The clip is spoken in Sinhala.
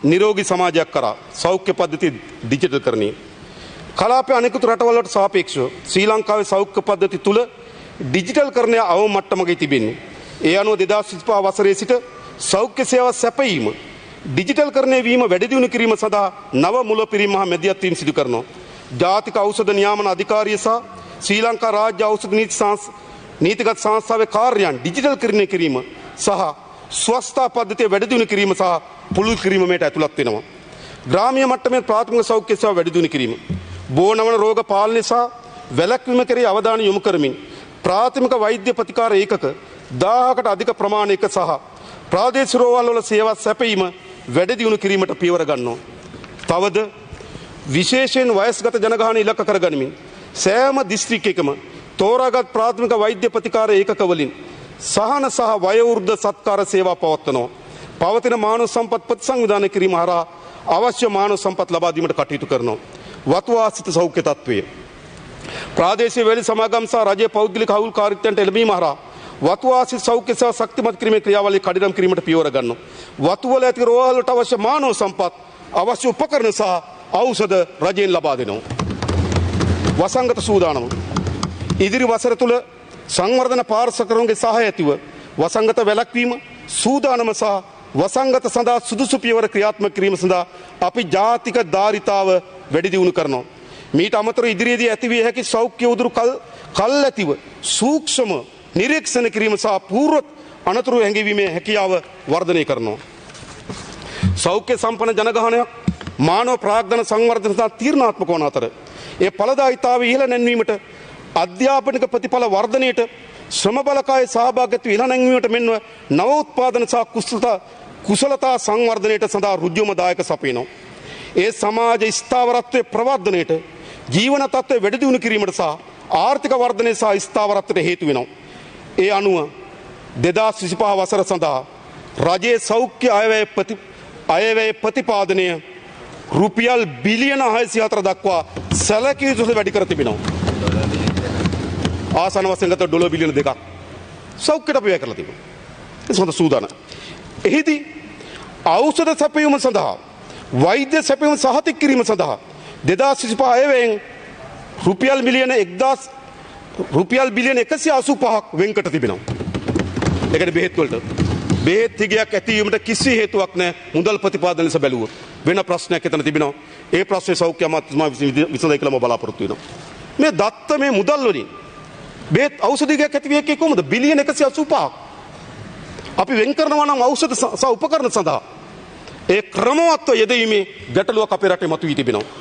නිරෝගී සමාජයක් කරා සෞඛ්‍ය පද්ධති ඩිජිටල් කරණය. කලාපයේ අනෙකුත් රටවල් වලට සාපේක්ෂව ශ්‍රී ලංකාවේ සෞඛ්‍ය පද්ධති තුල ඩිජිටල් කරණය අවම මට්ටමක තිබෙන්නේ. ඒ අනුව 2025 වසරේ සිට සෞඛ්‍ය සේවා සැපයීම ඩිජිටල් කරණය වීම වැඩි දියුණු කිරීම සඳහා නව මුලපිරීම හා මැදිහත් වීම සිදු කරනවා. ජාතික ඖෂධ නියාමන අධිකාරිය සහ ශ්‍රී ලංකා රාජ්‍ය ඖෂධ නීතිගත සංස්ථාවේ කාර්යයන් ඩිජිටල් කරණය කිරීම සහ ස්වස්ථා පද්ධතිය වැඩි දියුණු කිරීම සහ පුළුල් කිරීම මේට ඇතුළත් වෙනවා. ග්‍රාමීය මට්ටමේ ප්‍රාථමික සෞඛ්‍ය සේවා වැඩි දියුණු කිරීම, බෝනවන රෝග පාලනය සහ වැළැක්වීම කෙරෙහි අවධානය යොමු කරමින් ප්‍රාථමික වෛද්‍ය ප්‍රතිකාර ඒකක 1000කට අධික ප්‍රමාණයක සහ ප්‍රාදේශීය රෝහල් වල සේවා සැපයීම වැඩි දියුණු කිරීමට පියවර ගන්නවා. තවද විශේෂයෙන් වයස්ගත ජනගහනය ඉලක්ක කරගනිමින් සෑම දිස්ත්‍රික්කයකම තෝරාගත් ප්‍රාථමික වෛද්‍ය ප්‍රතිකාර ඒකක වලින් සහන සහ වයෝවෘද්ධ සත්කාර සේවා පවත්වනවා. පවතින මානව සම්පත් ප්‍රතිසංවිධානය කිරීම හරහා අවශ්‍ය මානව සම්පත් ලබා දීමට කටයුතු කරනවා. වතු ආශ්‍රිත සෞඛ්‍ය තත්ත්වය ප්‍රාදේශීය වැලි සමාගම් සහ රජයේ පෞද්ගලික හවුල්කාරීත්වයන්ට එළඹීම හරහා වතු ආශ්‍රිත සෞඛ්‍ය සේවා ශක්තිමත් කිරීමේ ක්‍රියාවලිය කඩිනම් කිරීමට පියවර ගන්නවා. වතු වල ඇති රෝහල් වලට අවශ්‍ය මානව සම්පත්, අවශ්‍ය උපකරණ සහ ඖෂධ රජයෙන් ලබා දෙනවා. වසංගත සූදානම ඉදිරි වසර තුල සංවර්ධන පාර්ශවකරුන්ගේ සහාය ඇතිව වසංගත වැළැක්වීම සූදානම සහ වසංගත සඳහා සුදුසු පියවර ක්‍රියාත්මක කිරීම සඳහා අපි ජාතික ධාරිතාව වැඩි දියුණු කරනවා. මීට අමතරව ඉදිරියේදී ඇතිවිය හැකි සෞඛ්‍ය උදුරු කල් ඇතිව සූක්ෂම නිරීක්ෂණ කිරීම සහ පූර්ව අනතුරු හැඟවීමේ හැකියාව වර්ධනය කරනවා. සෞඛ්‍ය සම්පන්න ජනගහනයක් මානව ප්‍රාග්ධන සංවර්ධන සඳහා තීරණාත්මක වන අතර ඒ ඵලදායීතාවය ඉහළ නැන්වීමට, අධ්‍යාපනික ප්‍රතිඵල වර්ධනයට, ශ්‍රම බලකායේ සහභාගීත්වය ඉහළ නැංවීමට මෙන්ම නව උත්පාදන සහ කුසලතා සංවර්ධනයට සඳහා ඍජුවම දායක සපයනවා. ඒ සමාජ ස්ථාවරත්වයේ ප්‍රවර්ධනයට, ජීවන තත්ත්වය වැඩි දියුණු කිරීමට සහ ආර්ථික වර්ධනය සහ ස්ථාවරත්වයට හේතු වෙනවා. ඒ අනුව 2025 වසර සඳහා රජයේ සෞඛ්‍ය අයවැය ප්‍රතිපාදනය රුපියල් බිලියන 604 දක්වා සැලකිය යුතු වැඩි කර තිබෙනවා. ආසන වශයෙන් ගත ඩොලර් බිලියන 2ක් සෞඛ්‍යයට අපි වැය කරලා තිබෙනවා. ඒ සඳහා සූදානම්. එහිදී ඖෂධ සැපයීම සඳහා, වෛද්‍ය සැපයීම සහතික කිරීම සඳහා 2025 අයවැයෙන් රුපියල් බිලියන 185ක් වෙන්කට තිබෙනවා. ඒකට බෙහෙත් වලට බෙහෙත් හිගයක් ඇතිවීමට කිසි හේතුවක් නැහැ. මුදල් ප්‍රතිපාදන ලෙස බැලුවොත් වෙන ප්‍රශ්නයක් එතන තිබෙනවා. ඒ ප්‍රශ්නේ සෞඛ්‍ය අමාත්‍යාංශය විසඳයි කියලා මම බලාපොරොත්තු වෙනවා. මේ දත්ත මේ මුදල් වලින් බෙහෙත් ඖෂධ හිගයක් ඇතිවිය හැකි කොහොමද? බිලියන 185ක් අපි වෙන් කරනවා නම් ඖෂධ සහ උපකරණ සඳහා ඒ ක්‍රමවත්ව යෙදීමේ ගැටලුවක් අපේ රටේ මතුවී තිබෙනවා.